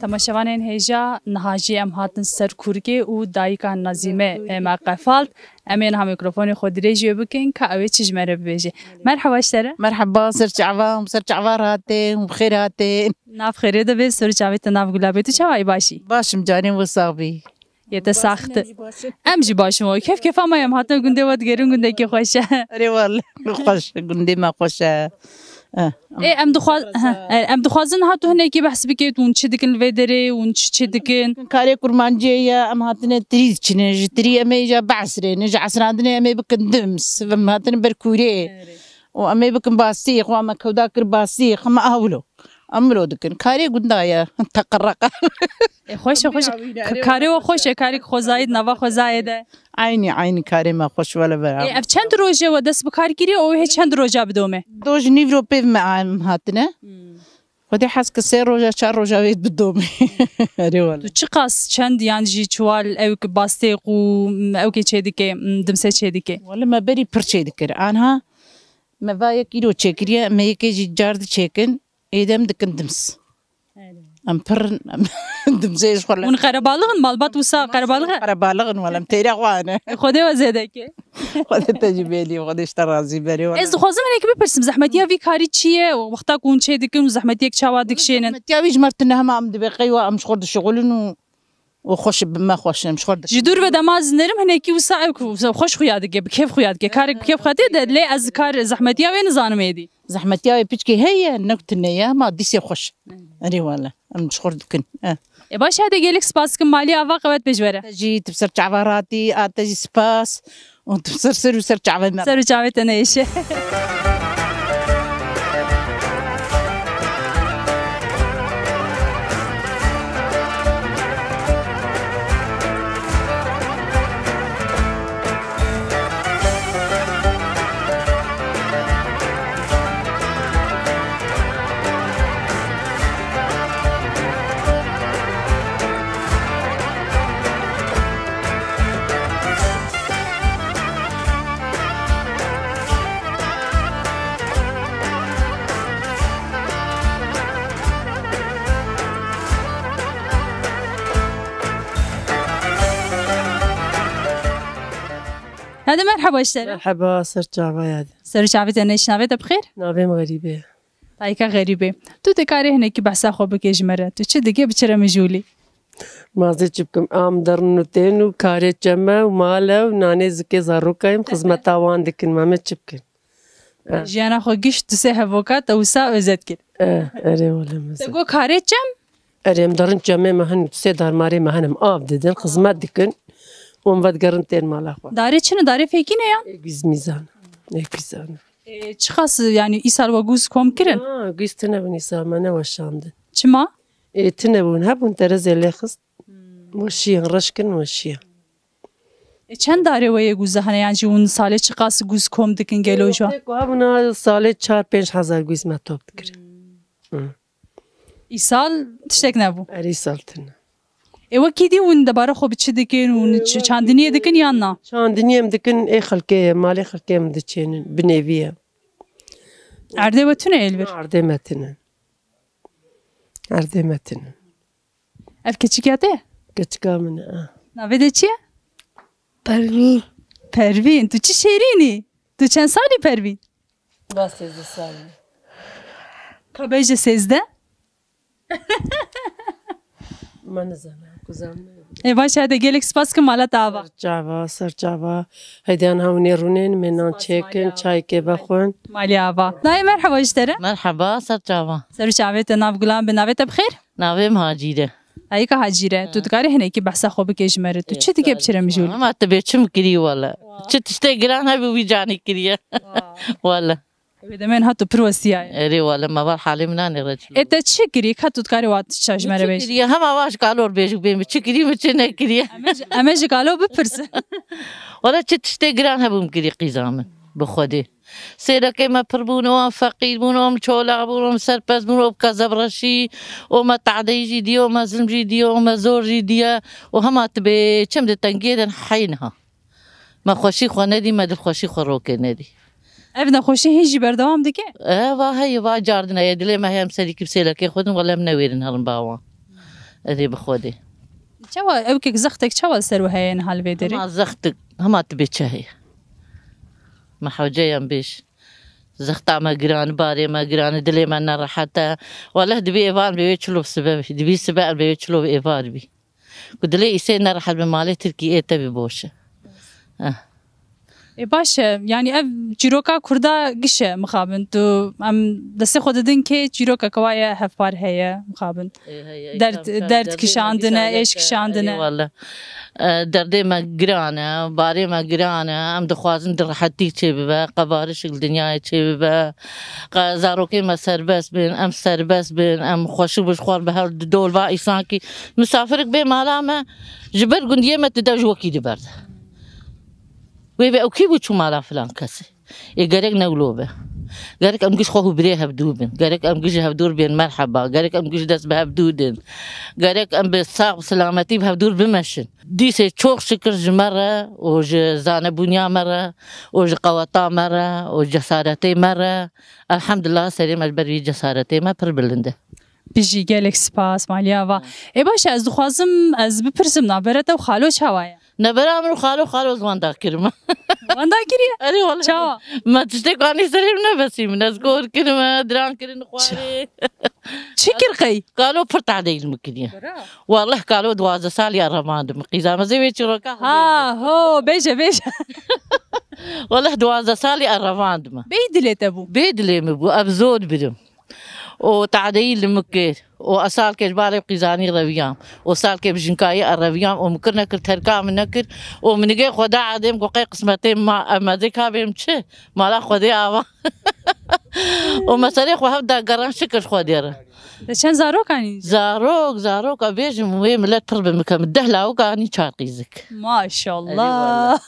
تماشاوانین هیجا نهاجی ام هاتن سر کورگی و دایکان نظیمه ما قفالت امین هم میکروفون خود ریجی بکن که اوی چیز مره بیجی. مرحبا اشتره. مرحبا سرچعوا هاتین و بخیر هاتین. ناف خیره دبی سرچعویت ناف گلابی تو چه باشی؟ باشم جانم وصابی. یه سخت. امجی باشم و کیف ما یم هاتن گنده ود گرون گنده کی خوشه. آره والله خوش گنده ما خوشه. ام دخوازن هاتو هنگی بحث بکید اون چی دکن الودره اون چی دکن کاری کرمانجیه ام هاتن تریز چنه تری امی جا بعصره نج عصرانه امی بکن دمس و ام هاتن برکوره و امی بکن باسی خو ام کودا کر باسی خم اولو امرو دکن کاری گندایا تقرقه خوش کاری و خوش کاری خوزاید نوا خوزایده عینی کاری ما خوش ولی برام اف چند روزه و دست بکار گیری او هیچ چند روزه بدومه دوج نیورو پیو ام هاتنه ودي حس كسر روجا شار روجا ويد بدومي ريوال تو چقاس چند يعني جي چوال او که باستيق و او که چه دیگه دمسه چه دیگه ولی ما بری پر چه دیگر آنها ما وای کیلو چکریه ما یکی جی جارد چکن ایدم دکن دمس ام پر دمسه خلا اون قربالغن مالبات وسا قربالغن ولا متيرا وانا خوده وزده که خود تجيبي لي وخد اشترازي بري ولا از خوازم هيك بپرسم زحمتيا في كاري چیه وقتا كون چه دکن زحمتيك چاوا دکشینن زحمتيا ويج مرتنا هم ام دبقي وام شغل الشغل وخوش بما خوش مش خورد جدور به دماز نرم هنکی وسا خوش خویاد که بکیف خویاد که کار بکیف خاطی ده لی از کار زحمتيا وين زانم ایدی زحمتيا بيچكي هي نكتنيا ما ديسي خوش اري والله مش خورد كن باش هذا جالك سباس كم مالي افا قوات بجوره تجي تبصر تعباراتي تجي سباس وتبصر سر تعبان سر تعبت انا ايش هذا مرحبا اشتري مرحبا سرچاوا سرچاوی تنش نوید بخیر ناویم غریبه تایکا غریبه تو تکاری هنکی بحثا خوب بکیج مره تو چه دیگه بچره مجولی مازی چبکم ام درنو تینو کاری چمه و ماله و نانی زکی زارو کایم خدمت آوان دکن مامه چبکن جانا خو گیش تو سه هوکات او سا ازت کر اره ولی مزه تگو کاری چم اره ام درن چمه مهن سه دارماری مهنم آب دیدن خدمت دکن اون ود گرن تین مالا خو داره چنه داره فیکی نه یا گیز میزان گیزان چخاص yani isal ve guz kom kirin گیز تنه بنی سامانه وشاندن çima تنه بون هبون ترزه خست وشیان رشکن وشیان چند داره و یه گوزه هنه yani اون ساله چقاس گوز kom dikin gelo şu هبون ساله 4-5 هزار گیز متوب دکر isal tiştek ne bu اری سال تنه ewa kidi un dabara xo biçi dikin un çandiniye dikin yanna çandiniyem dikin xalke mali xalkem diçenin bineviye erde ve tüne elver ardemetinin ev keçikate keçkamın navede çiye Pervin tu çi şerini tu çen sali Pervin bas 13 sali kabeje 13 من زنم کزام باش هذا جالك سباس كمالا تابا سرچاوا هيدان هوني رونين منان چيكن چاي كي بخون مالي ابا داي مرحبا اشترى مرحبا سرچاويت ناف غلام بناويت بخير ناویم هاجیره ايكا هاجيره تو تكاري هنيكي بحثا خو بكيجمره تو چه دیگه بچره مجول ما تبيچم كري ولا چتشتي گران هبي ويجاني كري ولا بدمن هاتو بروسيا اري ولا ما بال حالي منان رجل انت تشكري كاتو تكاري وات تشاجمره بيش كري هم واش قالور بيش بيم چكري مچنه كري امج قالو بپرس ولا چتشتي گران هبم كري قيزام بخودي سيرك ما بربونو فقير بونو چولا بونو سرپس بونو كزبرشي او ما تعديجي ديو ما زلمجي ديو ما زورجي ديا وهم تبي چم د تنگيدن حينها ما خوشي خو ندي ما د خوشي خو روك ندي ابنا خوشي هيجي بردوام ديكي واه هي وا جاردنا يدلي ما هم سلي كبسيلك خودن ولا منويرن هرم باوا ادي بخودي چاوا اوکێک زەختێک چاوا سەر و هەیە هەڵوێ دەرێ ما زختك هما تبي شهي ما حوجيا بيش زخت ما جران باري ما جران دلي ما نرى حتى والله دبي ايفار بيوي تشلو بسبب دبي سبب بيوي تشلو ايفار بي كدلي يسي نرى حد بمالي تركي ايه تبي بوشه باشه یعنی ev çîroka Kurda gişe mixabin tu em destê xwe didin kê çîroka kewaye hevpar heye mixabin derd kişandine êş kişandine والله دردي ما جرانا باري ما جرانا ام دخوازن در حتي تشبه قبارش الدنيا تشبه زاروكي ما سربس بين ام سربس بين ام خوشو بشخوار بهر دول با إسانكي مسافرك بين مالامه جبر قنديه ما تدوج وكي دبرد ويبقى اوكي بتشو مالا فلان كسي يقرق نقلوبه قالك ام قش خوه بريها بدوبن قالك ام قش هبدور بين مرحبا قالك ام قش دس بهبدودن قالك ام بالصاغ سلامتي بهبدور بمشن ديسي تشوخ شكر مرة وج زانبونيا مرة وج قواطا مرة وج جسارتي مرة الحمد لله سليم البري جسارتي ما بربلنده بيجي gelek spas maliyava باشه ez dixwazim ez bipirsim navbere te xalo çawaye نبرا من خالو زوان داكرما wanda kiriye أري والله çawa ما تشتكوا عني سليم نفسي من أذكر كلمة دران كرين خواري çi kirqey قالوا فرط علي المكنية والله قالوا دوازة سال يا رماد مقيزة ما زي بيشروكا ha ho beje والله دوازة سال يا رماد ما beydile te bu بيدلي مبو أبزود بدم وتعديل لمكير وأسال كجبالي قيزاني ربيام وسال كبجنكاي الربيام ومكرنا كرتركا من نكر ومن جي خدا عدم وقي قسمتين ما ذيك بهم شيء ما لا خدي أبا ومساريخ وهبدا قرن شكل خديره çen zarokani زاروك أبيجم وهي ملات ترب مكان الدهلة وكاني شاقيزك maşallah والله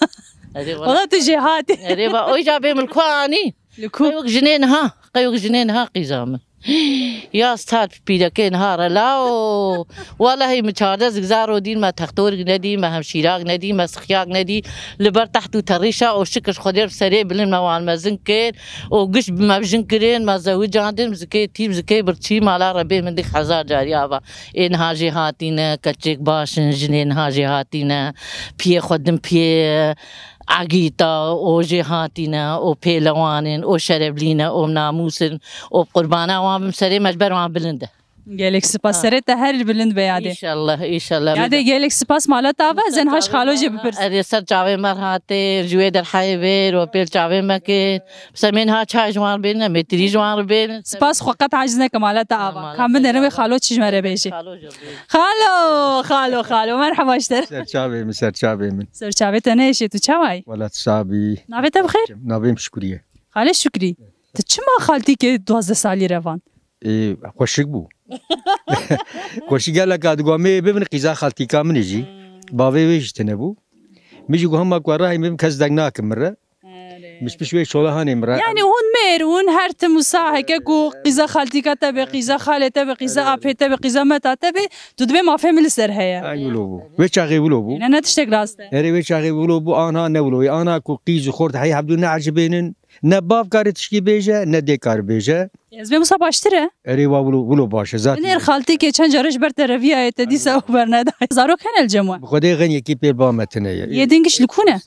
والله تجي هاتي ريبا اويجا بهم الكواني لكو قيوك جنينها قيزامه يا استاذ بيدك نهار لا والله هي متشارده زغزارو دين ما تختور ندي ما هم شيراغ ندي ما سخياغ ندي لبر تحت تريشا او شكش خدير سري بلن ما وان مزنكر او قش ما بجنكرين ما زوج عندن زكي تيم زكي برشي مالا ربي من ديك حزار جاريابا ان هاجي هاتينا كتشيك باشن جنين هاجي هاتينا بي خدم بي عقيتا او جهاتنا او بيلوانن او شربلينا او ناموسن او قربانا وام سري مجبر وام بلنده gelek spas sere te her bilind be ان yade شاء الله yade gelek spas mala tava zen haş xalo je bipir اري سر جاوي مرهاتي جويد الحيبر وبيل جاوي مكن سمينها چای جوان بين متري جوان بين spas xoqat ajzne kemala tava kam nerve xalo çijmere beji خالو مرحبا اشتر سرچاوي من سرچاوي تنه ايش تو چاوي ولا تصابي نابت بخير نابي مشكوريه خاله شكري تچما خالتي که 12 سالي روان اي خوشك بو خوشي قال لك ادغومي بمن قيزا خالتي كامن يجي بابي ويش تنبو ميجي هم قراي مم كزدناك مره مش بشوي شولهاني مره يعني هون مير هون هرت مساحه كو قيزا خالتي كتب قيزا خالته بقيزا ابيته بقيزا متاته تدبي ما فهم السر هي ايولو ويشاغي ولو انا تشتك راسته اري ويشاغي ولو انا نولو انا كو قيز خورد هي عبدو نعجبين نباب كار تشكي بيجا ندي كار بيجا يزبي مصا باشتره اري ولو باشه ذات نير خالتي كي چن جارش بر طرفيه تدي سو برناد زارو كان الجمع بخدي غني كي بير بامتنه يدينكش لكونه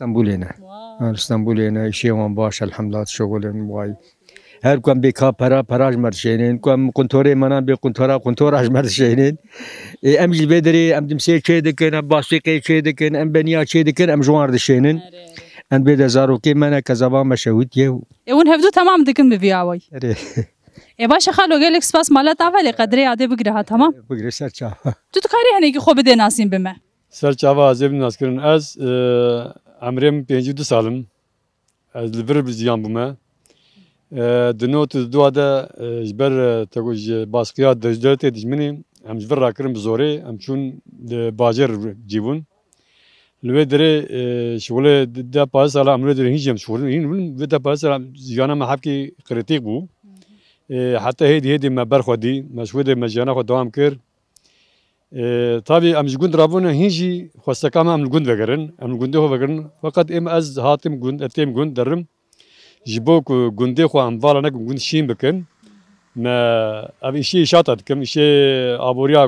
اسطنبول هنا شيء وان باش الحمد لله شغل واي هر كم بيكا براج مرشينين كم كنتوري منا بكنتوراج مرشينين ام البدري ام دمسي تشيدكن ام باسيقي تشيدكن ام بنيا تشيدكن ام جوار دشينين ان بيد زارو كي منا كزبا مشهود يو ون هفدو تمام دكن ببيعوي يا باشا خالو قالك سباس مالات اولي قدري عادي بقراها تمام بقري سرچا تو تكاري هنيكي خو بده ناسين بما سرچاوا زب ناسكرن از عمرم 52 سالم از لبر بزيان بما دنوت دوادا جبر تقول باسكيات دجلت دجمني ام جبر راكرم بزوري ام شون باجر جيبون الودري شغله دا باس على عمرو دري هيجم شغل هين دا باس على زيانا ما حبكي قريتيك بو حتى هيدي ما برخدي مشوده مجانا خو دوام كر طبي ام جوند رابونا هيجي خصكام ام جوند بغرن ام جوند هو بغرن فقط ام از هاتم جوند اتم جوند درم جبوك جوندي خو ام فالا نك جوند شين بكن ما أبي شيء شاطر كم شيء أبوريا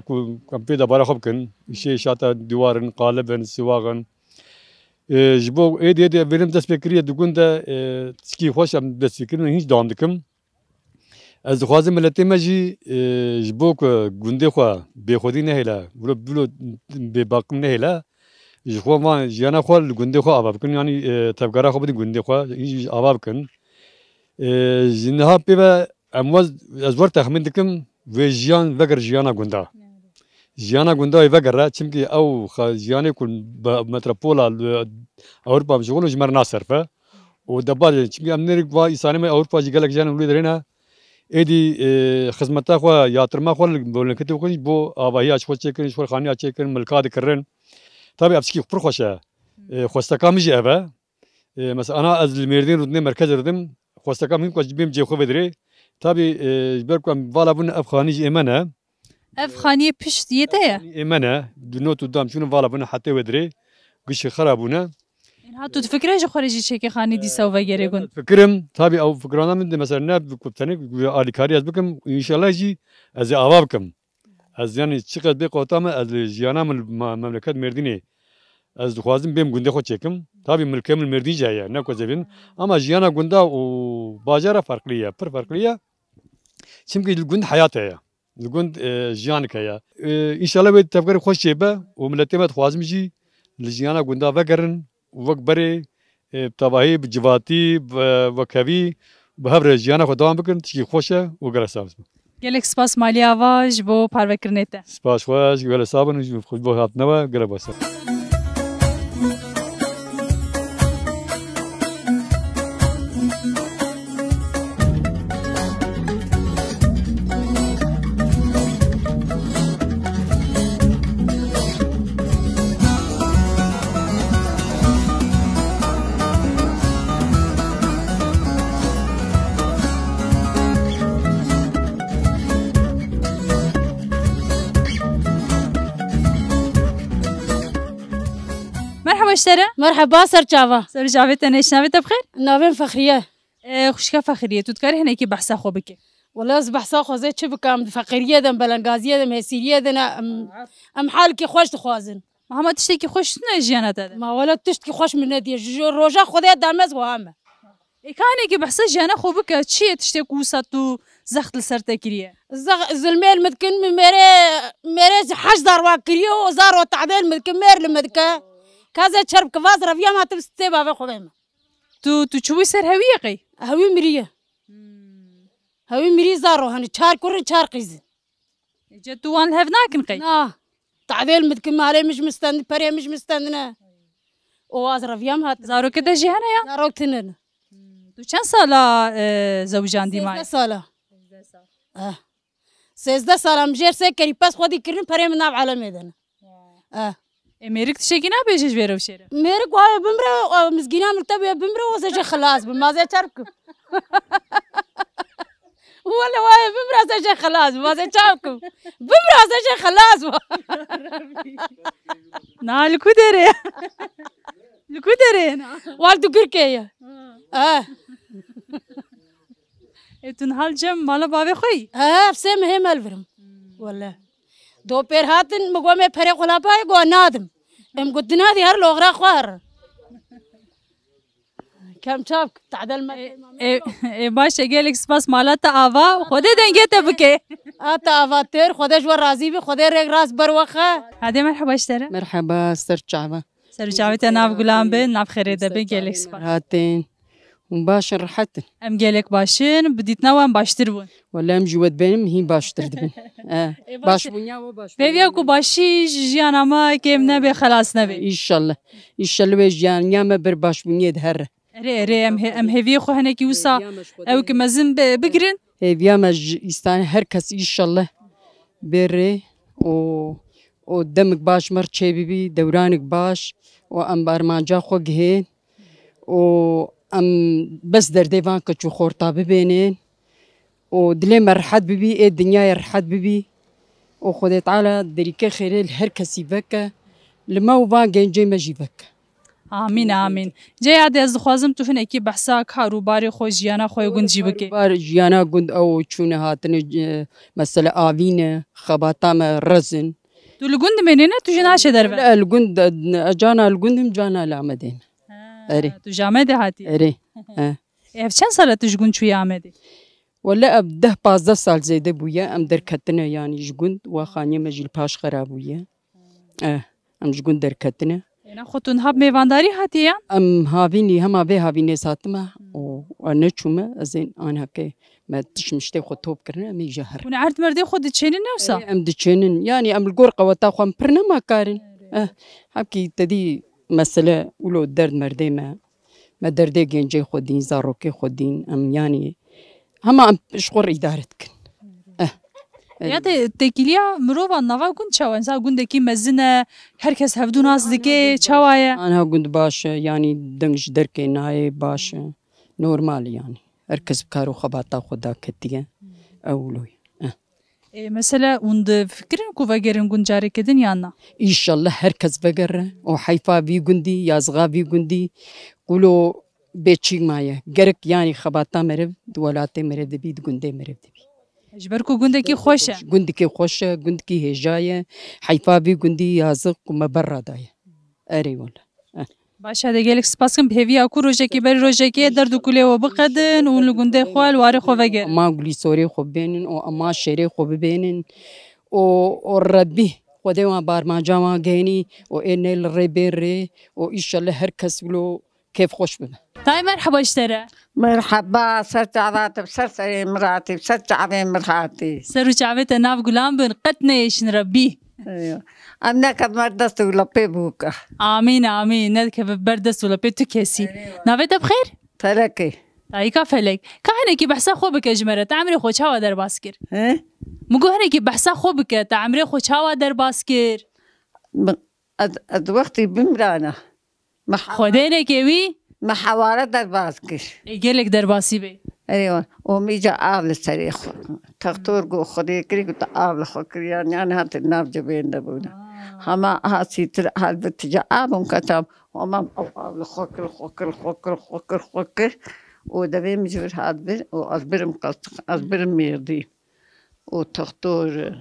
كم في دبارة خبكن شيء شاطر دوارن قالبن سواغن جبو إيدي بينم دست بكريه دكون ده تسكي خوش أم دست بكريه هيج دام دكم از خوازم ملتی مجی جبوک گنده خوا بخودی نهیلا بلو بباقم نهیلا جخوا ما جانا خوا گنده خوا آباب کن یعنی تبکارا خوا بدی گنده خوا آباب کن جنها پیبا امواز از ور تخمین دکم و جیان وگر جیانا گنده وگر را چمکی او جیانی کن متروپولا اروپا مشغول جمر ناصرفه و دبار چمکی امنیک و ایسانی ما اروپا جیگلک جان ولید رنا ایدی خدمتا خوا یاترما خوا بولنکتی بکنی بو آبایی اچ خوش چکن شور خانی اچ چکن ملکات کرن طبعا ابسکی پر خوشه خوستکا میجی اوه مثلا انا از المردین رودنه مرکز ردم خوستکا مهم کاش بیم جی خو بدری طبعا برکم والا بون افغانی ایمانه افغانی پشت یته ایمانه دنو تو دام شنو والا بون حتی ودری گش خرابونه هاتو تفكري جو خارجي شيء خاني دي سووا جريجون فكرم تابي او فكرانا من مثلا ناب كوبتني على كارياس بكم ان شاء الله يجي از اوابكم از يعني تشقد بقوتام از جيانا من مملكه مرديني از خوازم بهم گنده خو چكم تابي ملكم المردي جايه نكو زبين اما جيانا گندا و باجره فرقليه پر فرقليه چمكي الگند حياته الگند جيانك يا ان شاء الله تفكر خوش شيبه وملتمت خوازم جي لجيانا گندا وگرن وقت بري بتباهي بجواتي وكبي بهبر جيانا خدام بكن تشي خوشه وقال سابس گلک سپاس مالی آواز بو پروکرنیته سپاس خواش قال سابن خود بو هات نوا قال بس مرحبا سر جاوا سر جاوید ايش ناوي بخير ناوين فخريه خوشكا فخريه تذكري هنا كي بحثا خو بك والله از بحثا خو زي تشبكام فقريه دم بلنغازيه دم هسيريه دنا ام حالك خوش تخوازن محمد تشتكي خوش نجيانا هذا ما ولا تشتكي خوش من ندي روجا خدي دامز وهم كان كي بحثا جانا خو بك تشي تشتكي وسطو زخت السرتكريه زلميل مدكن ميري حج دار واكريو زار وتعديل مدكن مير لمدكه كذا شرب كفاز رفيا ما تبستي بابا خبيمة تو تشوي سر هويقي هوي مريه هوي مري زارو هني شار كورن شار قيز جتو وان هفناكن قي تعديل مدكن مالي مش مستند بري مش مستندنا وواز رفيا ما زارو كده جهنا يا زارو تنن تو كم سالة زوجان دي معي 16 سالة 16 سالة مجير سكري بس خدي كرن بري من ناب على ميدان ميرك تشكينا بيجيش بيرو شيرة ميرك وهاي بمرة مسكينة مرتبة بمرة وزجي خلاص بما زي تركب ولا وهاي بمرة زجي خلاص بما زي تركب بمرة زجي خلاص نا الكودري الكودري والدو كركية تنهال جم مالا بابي خوي بسيم هي الفرم والله دو بير هاتن مقومي فريق ولا باي قو نادم ام قد نادي هر لوغرا خوار كم شافك تعدل ما باش قالك سباس مالتا آوا خودي دنگيتا بكي آتا آوا تير خودش ور رازي بي خودي ريق راس بروخه هادي مرحبا اشترى مرحبا سر جعبة سر جعبة ناف غلام بن ناف خريدة بن قالك سباس هاتين ومباشر راحتن ام قالك باشين بديت نوام باشتر بون ولا ام جواد بينم هي باشتر دبن باش بنيا وباش بيبيا كو باشي جيانا ما كيم نبي خلاص نبي ان شاء الله بيجان يا ما بر باش بنيا دهر ري ام هيفي خو هناكي وسا او كمزن بقرن هيفيا ما يستان هركس ان شاء الله بري و دمك باش مرتشي بيبي دورانك باش وام برمانجا خو جهين و ام بس در ديفان كتشو خورطا ببينين ودلي مرحد ببي الدنيا يرحد ببي وخذ تعالى دريكا خيري هر كسي بكا لما وبان جنجي ما جي بكا آمین آمین جای از دخوازم تو هنکی بحثا کاروباری خو جیانا خوی گنجی بکی بار جیانا گند او چون هاتن مثلا آوینه خباتام رزن تو لگند منی نه تو جناش در لا الجند جانا الجندهم جانا لامدين اري تو جامعه دهاتی اري اف چند سال تو جگون چوی آمدی ولا ابده 15 سال زيده بويا ام دركتنا يعني جگند وخاني مجل باش خرابويا ام جگند دركتنا اینا خودتون هب میوانداری هاتی یا ام هاوینی هم به هاوینی ساتما و نچومه ازين انا هكي ما تشمشتي خو توب كرنا مي جهر اون عرض مردی خود چینی نوسا ام دچنن يعني ام القرقه وتا خو برنا ما كارن هكي تدي مساله ولو درد مردي ما دردي جنجي خودين زاروكي خودين ام يعني هما ام شغل ادارتك یا تکیلیا مروبا نوا گند چاوا انسان گند کی مزنه هر کس هفدون از دیگه چاوایا انا گند باش يعني دنج دركي ناي باش نورمال يعني اركز بكارو خباطا خدا كتيه اولوي مثلا وند فكرن كو فاجرن گند جاری کدن یانا ان شاء الله هركز بقره وحيفا بي گندي يازغا بي گندي قولوا بيتشي مايا جرك يعني خباطا مرب دولاتي مرب دبي گندي مرب دبي اجبركو گند کی خوشه گند کی خوشه گند کی هجايه حيفا بي گندي يازغ وما برا دايه اري والله باشه دیگه سپاسکم بهوی اکو روزه کی بر روزه کی درد کلی و بقدن اون لگنده خوال واره خو وگه ما قولي سوري خو بينن او اما شيري خو بينن او ربي خدي ما بار ما جاما جيني او ان الريبيري او ان شاء الله هركس ولو كيف خوش بنا طيب مرحبا اشترى مرحبا سرت بسرت مراتي بسرت مراتي سرو شعبت ناف غلام بن قتنيش نربيه ايوه انا كمان دست ولا بيبوكا امين امين ندك بردست ولا بيتو كيسي نافيت بخير فلكي تايكا فلك كهنكي بحسا خوبك اجمره تعمري خو چاوا در باسكر ها مگو هنكي بحسا خوبك تعمري خو چاوا در باسكر اد وقتي بمرانا خودينه كيوي محاورة در باسكر يجيلك در باسي بي ايوه وميجا آل السريخ تختور جو خدي كري كنت آل خكري يعني أنا هات الناف جبين دبونا هما هاسيتر هالبتجا آبهم كتام وما آل خكر ودبي مجبر هادبر وأصبرم قصق أصبرم ميردي وتختور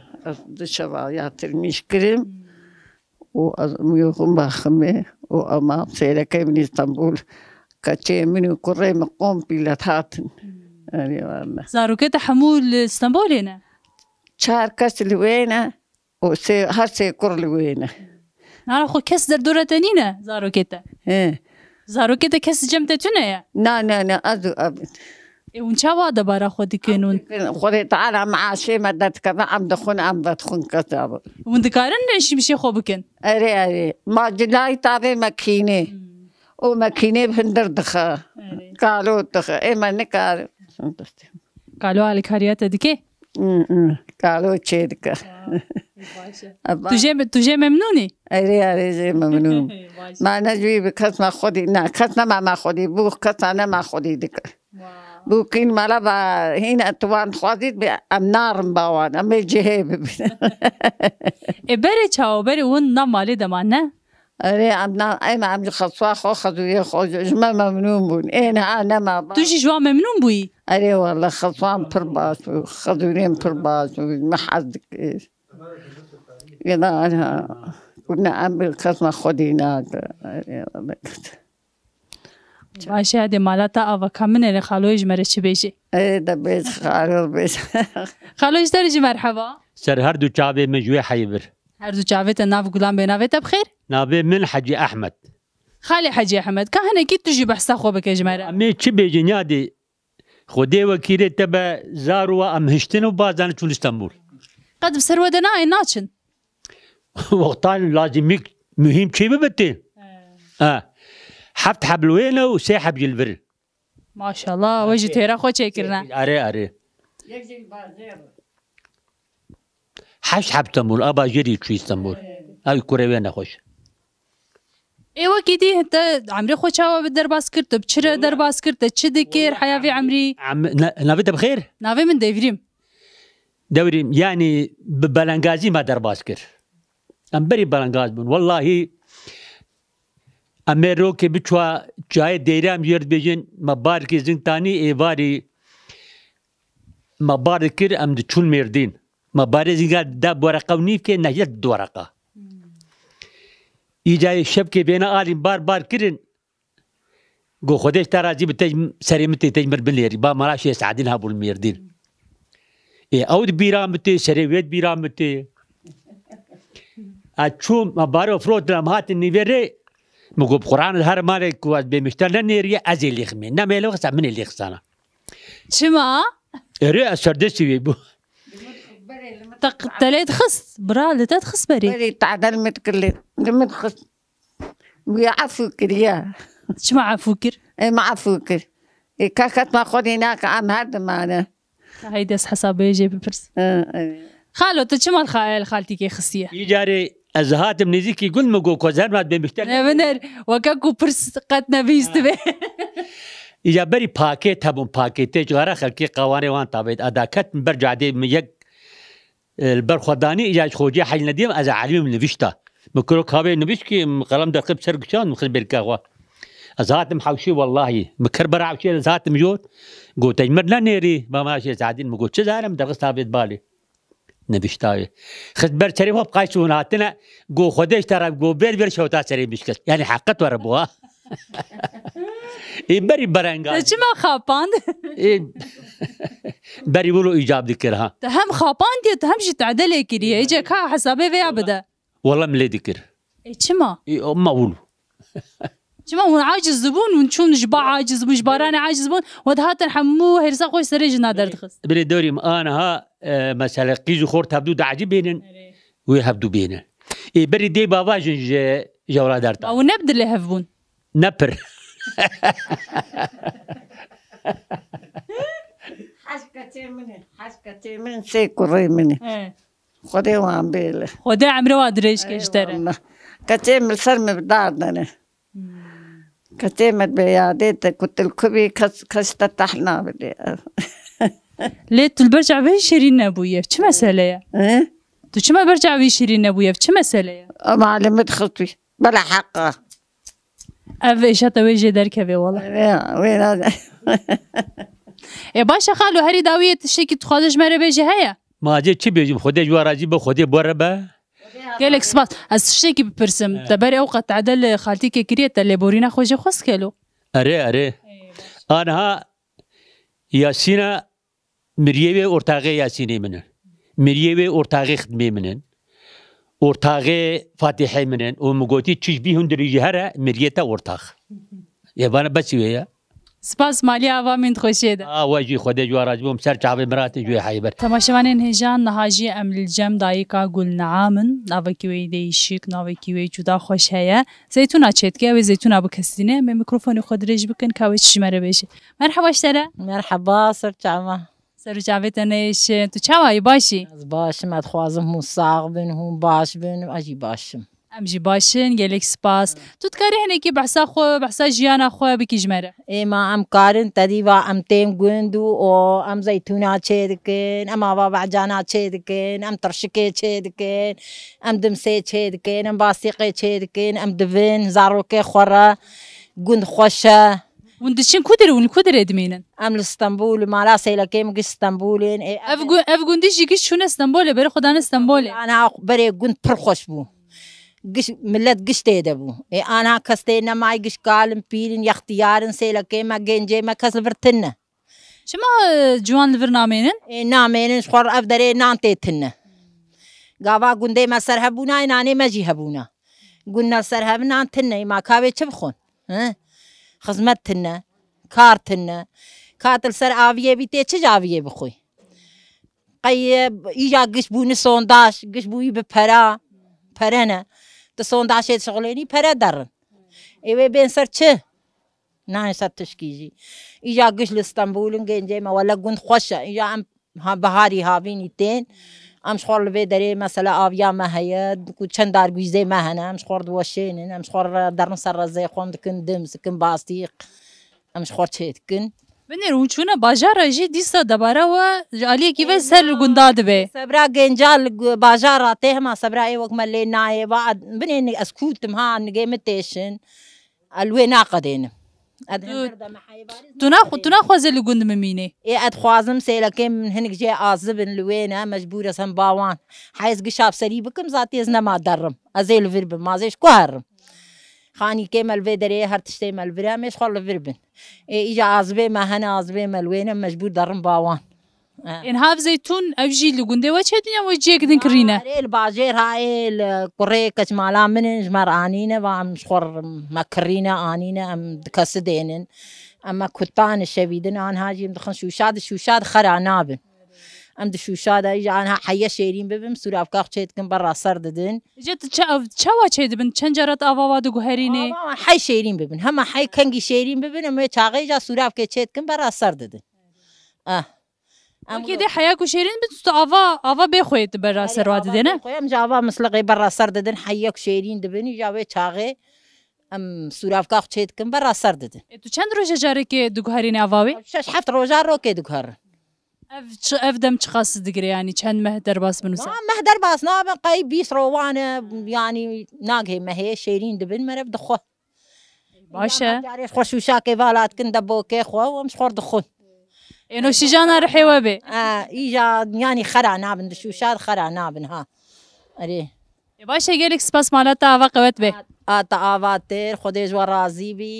الشوايات المشكرم ويوم باخمه وأما سيركي من اسطنبول كتشي منو كوري مقوم بلاتاتن يعني والله زاروكيتا حمول اسطنبول هنا شهر كاس لوينة هرسي كور لوينة أنا خو كاس در دورة تانينا زاروكيتا زاروكيتا كاس جمتتنا يا نا أزو أبد ونشاوا دبارا خودي كينون خودي تعالى مع شي مدت كذا عم بدخون كذا وندكارن نشي مشي خو بكن أري ما جلاي تابي مكينة ومكينة بهندر دخا قالوا دخا إما نكار قالوا على كاريات دكي قالوا تشيدك تجي ممنوني أري زي ممنون ما نجوي بكس ما خودي نا كسنا ما خودي بوخ كسنا ما خودي دك بوكين مالا هنا توان خوازيت بأمنار مباوان أمي جهيب بري تشاو بري ون نمالي دمانه أري أنا عم يخصوا خذوا جمال ممنون بون أنا ما تجي جوا ممنون بوي أري والله خصوان برباس وخذورين برباس وما حدك إيش إذا أنا كنا عم بالخصم خدينا أري والله باشه هذه مالتا أو كمنه لخالوج مرش بيجي إيه ده بيج خالوج درجة مرحبا سر هر دو چاوه مجوي حيبر هر دو چاوه ناف غلام بناوه بخير ناوه من حجي احمد خالي حجي احمد كهنه كي تجي بحثا خو بك جمره امي چي بيجنيا دي خدي وكيله تبع زاروا ام هشتنو بازان چون اسطنبول قد بسر ودنا ناچن وقتان لازم مهم شيء ببتين حفت حبلوينه وسيحب جلبر ما شاء الله وجه تيرا خو چكرنا اري حش حب اسطنبول ابا جري في اسطنبول اي كورينا خوش ايوه كيدي انت عمري خو چاوا بدرباس كرت بچره درباس كرت چ دكير حياوي عمري نافيت بخير نافي من ديفريم دوري يعني ببلنغازي ما درباس كر ام بري بلنغاز بن والله اما روكي بچوا جاي ديرام يرد بيجن مبارك زنتاني ايواري مبارك ام دچون مردين مبارك زنگا دا ورقه ونيف كي نهيت دورقه يجاي شبكه بين عالم بار كرن قو خديش تراجي بتج سريمتي تجمر بالليري با مراشي سعدين هابو الميردين اي اود بيرامتي سريويت بيرامتي اتشو مبارو فروت لمهات النيفيري مقو بقران الهر مالك واز بمشتل نيري ازي اللي خمين نما لو خص من اللي خصانا شما اري اسردسي بيبو تلات خص برا لتات خص بري تعدل متكلم لمت خص ويعفو كريا شما عفوكر اي ما عفوكر كاكت ما خذ هناك عم هذا معنا هيدي حسابي جي ببرس خالو تشما الخالتي كي خصيه يجاري ازهات من زيكي قل مقو كوزار ما بمشتل بنر وكاكو برس قتنا بيستبه اجا بري باكيت هبون باكيتي جوارا خلقي قواني وان طابيت اداكت برجع دي ميك البرخداني اجا خوجي حل نديم از عليم من فيشتا مكرو كابي نبيشكي قلم دقيب سرقشان مخل بالكاوا ازهات محوشي والله مكربر عوشي ازهات مجود قو تجمر لا نيري ما ماشي سعدين مقول شو زارم دغس طابيت بالي نبيشتاوي خد بر شريفه بقايشون هاتنا قو خديش ترى قو بير شوتا سري مشكل يعني حقت وربوها اي بري برانغا تشما خاباند اي بري بولو ايجاب ذكرها هم خاباند هم شي تعدل كريه اجا كا حسابي فيا بدا والله ملي ذكر اي تشما اي ما بولو تشما عاجز زبون ونشون جبا عاجز مجبراني عاجز زبون ودهات حمو هرسا خوش سريج نادر تخص بري دوري انا ها مثلا قيزو خور تبدو دعجي بينن ويهبدو بينن اي بري دي بابا جنج جورا دارتا او نبد اللي هفبون نبر حسكتي من سيكوري مني خدي وان بيله خدي عمري وادريش كيشتري كتير من سلم بدارنا كتير من بيادات كنت الكبي كستتحنا بدي ليه البرجع بيه شيرين ابويا شو مسألة يا تو شو ما برجع بيه شيرين ابويا شو مسألة يا معلمة خطوي بلا حقه ايش هتوجه دركبي والله وين هذا يا باشا خالو هري داوية الشيء كي تخادج مرة بيجي هيا ما جيت شي بيجي خدي جوار عجيبه خدي بوربه قالك سباس الشيء كي ببرسم تبري اوقات عدل خالتي كي كريت اللي بورينا خوجي خص كيلو اري انا ها ياسينا مريوي اورتاغي ياسيني منن مريوي اورتاغي خدمي منن اورتاغي فاتحي منن ومقوتي تشبيهن دريجي هرا مريتا اورتاغ يبانا بس ويا سپاس مالی آوا من خوشیده. واجی خودی جوارج بوم سر چاوی مراتی جوی حیبر. تماشاوانین هجان نهاجی امل جم دایکا گل نعامن ناوکیوی دیشیک ناوکیوی جدا خوش هیا. زیتون آچت که و زیتون آب کسینه من میکروفون خود رج بکن که وش شماره بشه. مرحبا اشتره. مرحبا سر چاوا. سر چاوی تنیش تو چاوی باشی. از باشم ادخوازم مساق بین هم باش بین اجی باشم. امجی باشن گلیک سپاس تو تکاری هنی کی بحثا خو بحثا جیانا خو بکی جمره ما ام کارن تدیوا ام تیم گوندو او ام زیتونا چیدکن ام آوا بعجانا چیدکن ام ترشکه چیدکن ام دمسه چیدکن ام باسیقه چیدکن ام دوین زاروکه خورا گوند خوشه وندشين كودر ادمينن ام اسطنبول مالا سيلكيم اسطنبولين افغون ديجي كيش شون اسطنبول بري خدان اسطنبول انا بري گوند پرخوش بو قش ملت قش تيدبو انا كستينا معي قش قالم بيرن يختيارن سيلكيما جنجي ما كسلفرتنا شما جوان البرنامجين نامين شخور افدري نانتيتنا قاوا گوندي ما سرهبونا ناني ما جيهبونا قلنا سرهبنا انتنا ما كاوي تبخون ها خدمتنا كارتنا كاتل سر آویه بیته چه جاویه بخوی قیب ایجا گش بونی سونداش گش بوی به پرانه تو سونداشت شغلینی پره درن ایوه بین سر چه نه سر تشکیجی ایجا گش لستانبولن گنجه ما ولا گند خوشه ایجا ام بهاری هاوینی تین ام شخور لبی داری مثلا آویا ما هید کو چند دار گویزه ما هنه ام شخور دوشینن ام شخور درن سر رزه خوند کن دمس کن باستیق ام شخور چید کن بنر وچونه باجار جی دیسا دباره و علی کی و سر گنداد به صبرا گنجال باجار ته ما صبرا ای وک ملی نای بعد بنی اسکوت ما نگه متیشن الوي ناقدين تناخذ اللي قند ممينه اي ادخوازم سيلكم من هنك جاي عازبن لوينه مجبوره سن باوان حيز قشاب سري بكم ذاتي زنا ما درم ازيل فيرب ما زيش كوهرم خاني كيما الفيدري هر تشتي مال الفيرا مش خل فيربن اجا عازبه ما هنا عازبه مالوينه مجبور درم باوان إن هاف زيتون أوجي اللي قندي وجه الدنيا وجهك ذن كرينا. الباجير هاي القرية كجمالا من جمر آنينا وعم شخور مكرينا آنينا أم دكسدينن أما كتان الشبيدن عن هاجي مدخن شوشاد خرا نابن أم دشوشاد يجي عنها حيا شيرين ببم سوراف كاخ شيتكن برا سرددن. جت شوا شيد بن شنجرة أبوا دو هريني. حي شيرين ببن هم حي كنجي شيرين ببن أما شاقي جا سوراف كشيتكن برا سرددن. كده حياك وشيرين بتستو أفا بيخويت برا سرواد دينا. خويم جابا مسلقي برا سرددن حياك شيرين دبني جابي شاقي أم سوراف كاخ شيتكن برا سرددن. تو چند روزه جاری که دو هرینی أفاوي؟ شش حفت روزه رو که دو هر. أفدم خاص دقري يعني كان مهدر باس بنوسا. مهدر باس نابن قاي بيس روانه يعني ناقه ما هي شيرين دبن مرب دخو. باشا. جاري خوش وشاكي بالات كن دبوكي خو ومش خور دخو. إنه شجانا رحيوة به. إيجا يعني خرع نابن دشوشات خرع نابن ها. أري. باشا قالك سباس مالتا أفا قوت به. آواتر خودش ورازي بي.